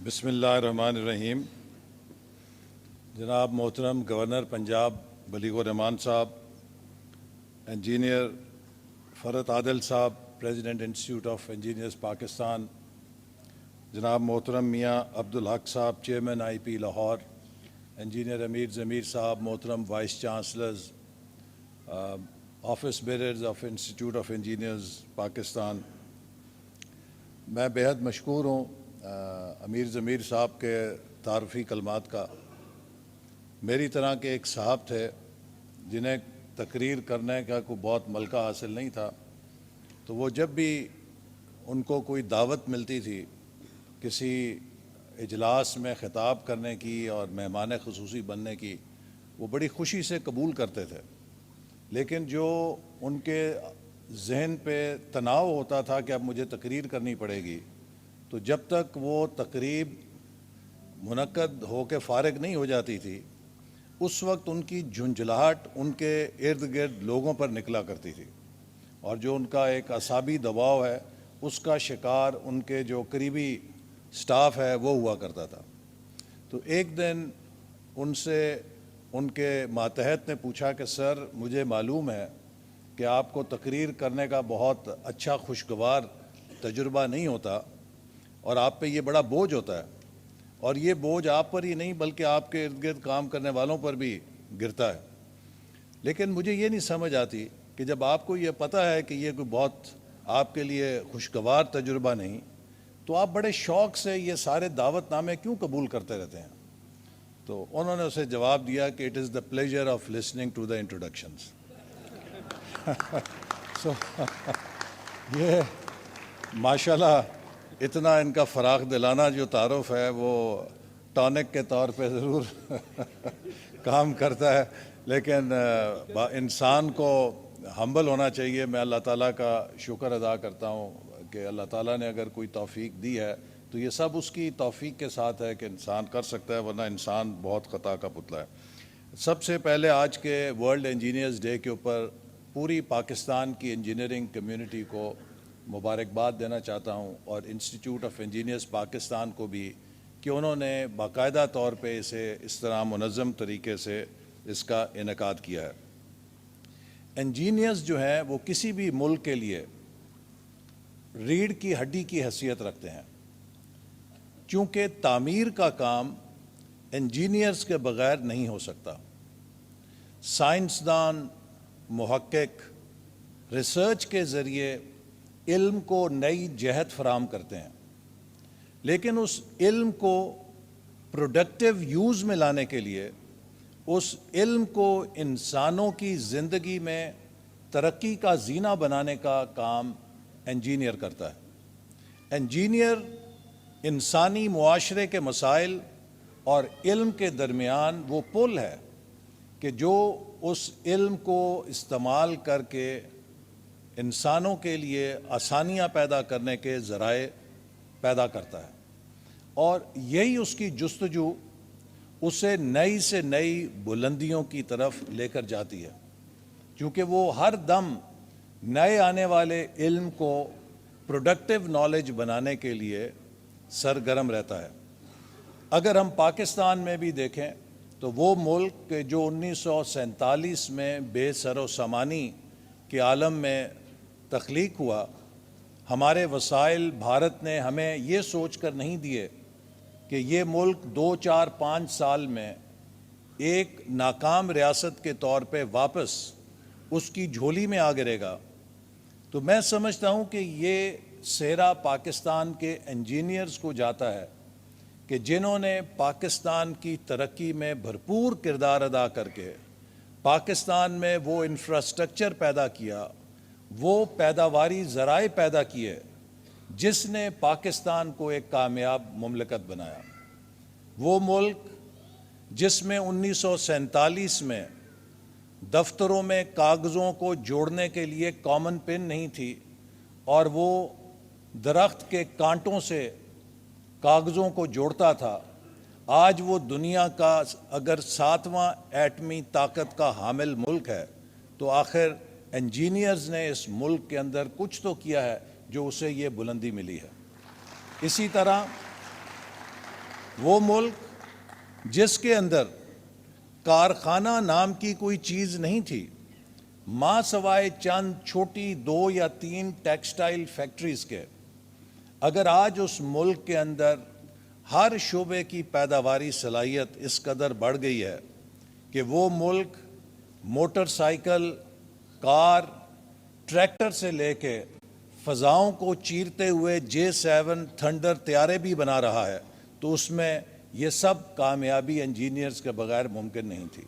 بسم اللہ الرحمن الرحیم۔ جناب محترم گورنر پنجاب بلیغ الرحمان صاحب، انجینئر فرحت عادل صاحب، president institute of engineers Pakistan, جناب محترم میاں عبدالحق صاحب، chairman I P Lahore, engineer Amir Zamir صاحب، محترم vice chancellors, office bearers of institute of engineers Pakistan, میں بہت مشکور ہوں امیر ضمیر صاحب کے تعارفی کلمات کا۔ میری طرح کے ایک صاحب تھے جنہیں تقریر کرنے کا کوئی بہت ملکہ حاصل نہیں تھا، تو وہ جب بھی ان کو کوئی دعوت ملتی تھی کسی اجلاس میں خطاب کرنے کی اور مہمان خصوصی بننے کی، وہ بڑی خوشی سے قبول کرتے تھے۔ لیکن جو ان کے ذہن پہ تناؤ ہوتا تھا کہ اب مجھے تقریر کرنی پڑے گی، تو جب تک وہ تقریب منعقد ہو کے فارغ نہیں ہو جاتی تھی، اس وقت ان کی جھنجھلاہٹ ان کے ارد گرد لوگوں پر نکلا کرتی تھی، اور جو ان کا ایک اعصابی دباؤ ہے اس کا شکار ان کے جو قریبی سٹاف ہے وہ ہوا کرتا تھا۔ تو ایک دن ان سے ان کے ماتحت نے پوچھا کہ سر، مجھے معلوم ہے کہ آپ کو تقریر کرنے کا بہت اچھا خوشگوار تجربہ نہیں ہوتا، اور آپ پہ یہ بڑا بوجھ ہوتا ہے، اور یہ بوجھ آپ پر ہی نہیں بلکہ آپ کے ارد گرد کام کرنے والوں پر بھی گرتا ہے۔ لیکن مجھے یہ نہیں سمجھ آتی کہ جب آپ کو یہ پتہ ہے کہ یہ کوئی بہت آپ کے لیے خوشگوار تجربہ نہیں، تو آپ بڑے شوق سے یہ سارے دعوت نامے کیوں قبول کرتے رہتے ہیں؟ تو انہوں نے اسے جواب دیا کہ it is the pleasure of listening to the introductions. یہ ماشاءاللہ اتنا ان کا فراخ دلانہ جو تعارف ہے وہ ٹانک کے طور پہ ضرور کام کرتا ہے، لیکن انسان کو ہمبل ہونا چاہیے۔ میں اللہ تعالیٰ کا شکر ادا کرتا ہوں کہ اللہ تعالیٰ نے اگر کوئی توفیق دی ہے تو یہ سب اس کی توفیق کے ساتھ ہے کہ انسان کر سکتا ہے، ورنہ انسان بہت خطا کا پتلا ہے۔ سب سے پہلے آج کے ورلڈ انجینئرز ڈے کے اوپر پوری پاکستان کی انجینئرنگ کمیونٹی کو مبارکباد دینا چاہتا ہوں، اور انسٹیٹیوٹ آف انجینئرز پاکستان کو بھی کہ انہوں نے باقاعدہ طور پہ اسے اس طرح منظم طریقے سے اس کا انعقاد کیا ہے۔ انجینئرز جو ہیں وہ کسی بھی ملک کے لیے ریڑھ کی ہڈی کی حیثیت رکھتے ہیں، کیونکہ تعمیر کا کام انجینئرز کے بغیر نہیں ہو سکتا۔ سائنسدان، محقق ریسرچ کے ذریعے علم کو نئی جہت فراہم کرتے ہیں، لیکن اس علم کو پروڈکٹیو یوز میں لانے کے لیے، اس علم کو انسانوں کی زندگی میں ترقی کا زینہ بنانے کا کام انجینئر کرتا ہے۔ انجینئر انسانی معاشرے کے مسائل اور علم کے درمیان وہ پل ہے کہ جو اس علم کو استعمال کر کے انسانوں کے لیے آسانیاں پیدا کرنے کے ذرائع پیدا کرتا ہے، اور یہی اس کی جستجو اسے نئی سے نئی بلندیوں کی طرف لے کر جاتی ہے، کیونکہ وہ ہر دم نئے آنے والے علم کو پروڈکٹیو نالج بنانے کے لیے سرگرم رہتا ہے۔ اگر ہم پاکستان میں بھی دیکھیں تو وہ ملک جو 1947 میں بے سر و سامانی کے عالم میں تخلیق ہوا، ہمارے وسائل بھارت نے ہمیں یہ سوچ کر نہیں دیے کہ یہ ملک 2، 4، 5 سال میں ایک ناکام ریاست کے طور پہ واپس اس کی جھولی میں آ گرے گا۔ تو میں سمجھتا ہوں کہ یہ سہرا پاکستان کے انجینئرز کو جاتا ہے کہ جنہوں نے پاکستان کی ترقی میں بھرپور کردار ادا کر کے پاکستان میں وہ انفراسٹرکچر پیدا کیا، وہ پیداواری ذرائع پیدا کیے جس نے پاکستان کو ایک کامیاب مملکت بنایا۔ وہ ملک جس میں 1947 میں دفتروں میں کاغذوں کو جوڑنے کے لیے کامن پن نہیں تھی، اور وہ درخت کے کانٹوں سے کاغذوں کو جوڑتا تھا، آج وہ دنیا کا اگر 7واں ایٹمی طاقت کا حامل ملک ہے، تو آخر انجینئرز نے اس ملک کے اندر کچھ تو کیا ہے جو اسے یہ بلندی ملی ہے۔ اسی طرح وہ ملک جس کے اندر کارخانہ نام کی کوئی چیز نہیں تھی، ماں سوائے چند چھوٹی 2 یا 3 ٹیکسٹائل فیکٹریز کے، اگر آج اس ملک کے اندر ہر شعبے کی پیداواری صلاحیت اس قدر بڑھ گئی ہے کہ وہ ملک موٹر سائیکل، کار، ٹریکٹر سے لے کے فضاؤں کو چیرتے ہوئے J7 تھنڈر طیارے بھی بنا رہا ہے، تو اس میں یہ سب کامیابی انجینئرز کے بغیر ممکن نہیں تھی۔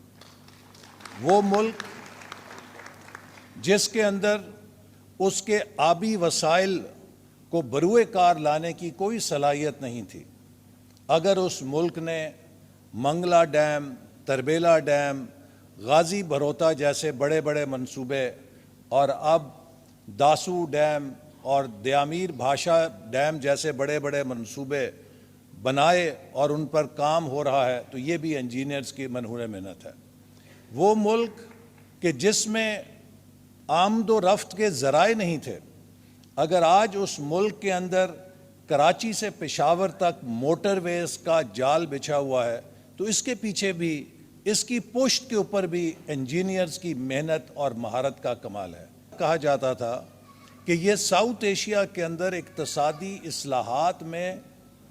وہ ملک جس کے اندر اس کے آبی وسائل کو بروئے کار لانے کی کوئی صلاحیت نہیں تھی، اگر اس ملک نے منگلا ڈیم، تربیلا ڈیم، غازی بھروتا جیسے بڑے بڑے منصوبے اور اب داسو ڈیم اور دیامیر بھاشا ڈیم جیسے بڑے بڑے منصوبے بنائے اور ان پر کام ہو رہا ہے، تو یہ بھی انجینئرز کی منہور محنت ہے۔ وہ ملک کہ جس میں آمد و رفت کے ذرائع نہیں تھے، اگر آج اس ملک کے اندر کراچی سے پشاور تک موٹر ویز کا جال بچھا ہوا ہے، تو اس کے پیچھے بھی، اس کی پشت کے اوپر بھی انجینئرز کی محنت اور مہارت کا کمال ہے۔ کہا جاتا تھا کہ یہ ساؤتھ ایشیا کے اندر اقتصادی اصلاحات میں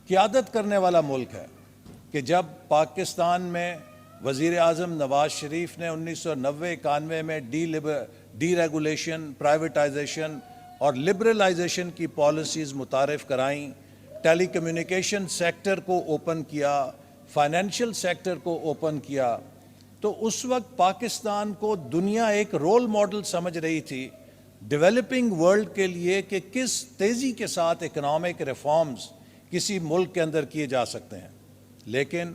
قیادت کرنے والا ملک ہے، کہ جب پاکستان میں وزیر اعظم نواز شریف نے 1990-91 میں ڈی ریگولیشن، پرائیویٹائزیشن اور لبرلائزیشن کی پالیسیز متعارف کرائیں، ٹیلی کمیونیکیشن سیکٹر کو اوپن کیا، فائنینشیل سیکٹر کو اوپن کیا، تو اس وقت پاکستان کو دنیا ایک رول ماڈل سمجھ رہی تھی ڈیولپنگ ورلڈ کے لیے کہ کس تیزی کے ساتھ اکنامک ریفارمز کسی ملک کے اندر کیے جا سکتے ہیں، لیکن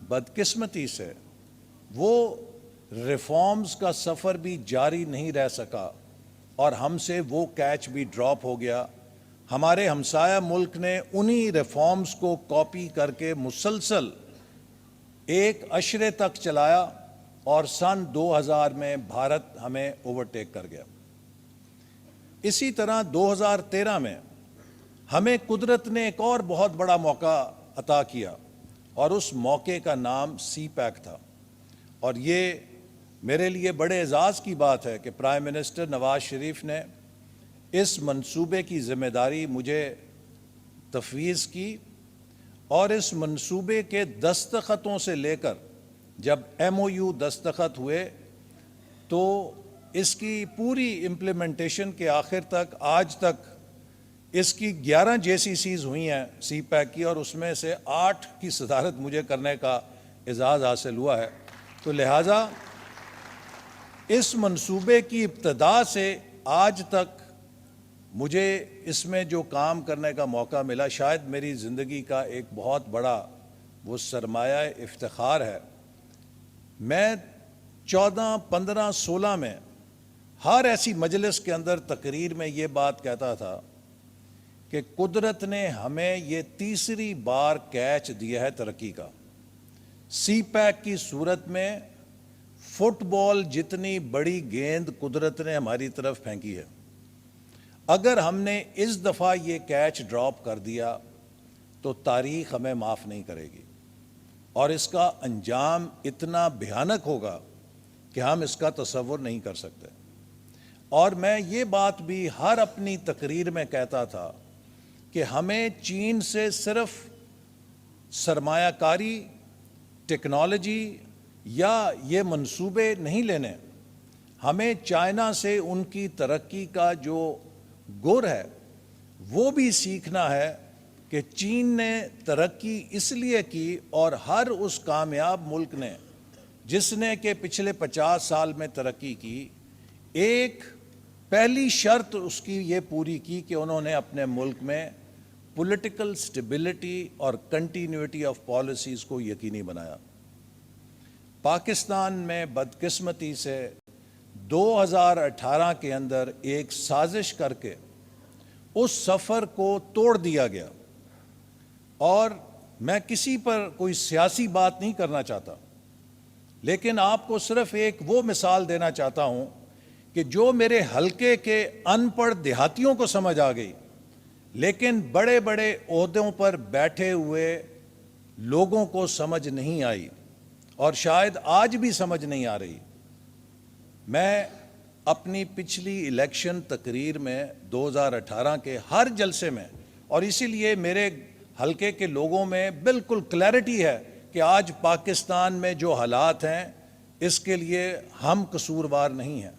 بدقسمتی سے وہ ریفارمز کا سفر بھی جاری نہیں رہ سکا اور ہم سے وہ کیچ بھی ڈراپ ہو گیا۔ ہمارے ہمسایہ ملک نے انہی ریفارمز کو کاپی کر کے مسلسل ایک عشرے تک چلایا اور سن 2000 میں بھارت ہمیں اوورٹیک کر گیا۔ اسی طرح 2013 میں ہمیں قدرت نے ایک اور بہت بڑا موقع عطا کیا، اور اس موقع کا نام سی پیک تھا، اور یہ میرے لیے بڑے اعزاز کی بات ہے کہ پرائم منسٹر نواز شریف نے اس منصوبے کی ذمہ داری مجھے تفویض کی، اور اس منصوبے کے دستخطوں سے لے کر جب MOU دستخط ہوئے تو اس کی پوری امپلیمنٹیشن کے آخر تک آج تک اس کی 11 JCCs ہوئی ہیں سی پیک کی، اور اس میں سے 8 کی صدارت مجھے کرنے کا اعزاز حاصل ہوا ہے۔ تو لہٰذا اس منصوبے کی ابتدا سے آج تک مجھے اس میں جو کام کرنے کا موقع ملا، شاید میری زندگی کا ایک بہت بڑا وہ سرمایہ افتخار ہے۔ میں 14، 15، 16 میں ہر ایسی مجلس کے اندر تقریر میں یہ بات کہتا تھا کہ قدرت نے ہمیں یہ تیسری بار کیچ دیا ہے ترقی کا۔ سی پیک کی صورت میں فٹ بال جتنی بڑی گیند قدرت نے ہماری طرف پھینکی ہے، اگر ہم نے اس دفعہ یہ کیچ ڈراپ کر دیا تو تاریخ ہمیں معاف نہیں کرے گی، اور اس کا انجام اتنا بھیانک ہوگا کہ ہم اس کا تصور نہیں کر سکتے۔ اور میں یہ بات بھی ہر اپنی تقریر میں کہتا تھا کہ ہمیں چین سے صرف سرمایہ کاری، ٹیکنالوجی یا یہ منصوبے نہیں لینے، ہمیں چائنا سے ان کی ترقی کا جو گر ہے وہ بھی سیکھنا ہے کہ چین نے ترقی اس لیے کی، اور ہر اس کامیاب ملک نے جس نے کہ پچھلے 50 سال میں ترقی کی، ایک پہلی شرط اس کی یہ پوری کی کہ انہوں نے اپنے ملک میں پولیٹیکل سٹیبلٹی اور کنٹینیوٹی آف پالیسیز کو یقینی بنایا۔ پاکستان میں بدقسمتی سے 2018 کے اندر ایک سازش کر کے اس سفر کو توڑ دیا گیا، اور میں کسی پر کوئی سیاسی بات نہیں کرنا چاہتا، لیکن آپ کو صرف ایک وہ مثال دینا چاہتا ہوں کہ جو میرے حلقے کے ان پڑھ دیہاتیوں کو سمجھ آ گئی، لیکن بڑے بڑے عہدوں پر بیٹھے ہوئے لوگوں کو سمجھ نہیں آئی اور شاید آج بھی سمجھ نہیں آ رہی۔ میں اپنی پچھلی الیکشن تقریر میں 2018 کے ہر جلسے میں، اور اسی لیے میرے حلقے کے لوگوں میں بالکل کلیئرٹی ہے کہ آج پاکستان میں جو حالات ہیں اس کے لیے ہم قصوروار نہیں ہیں۔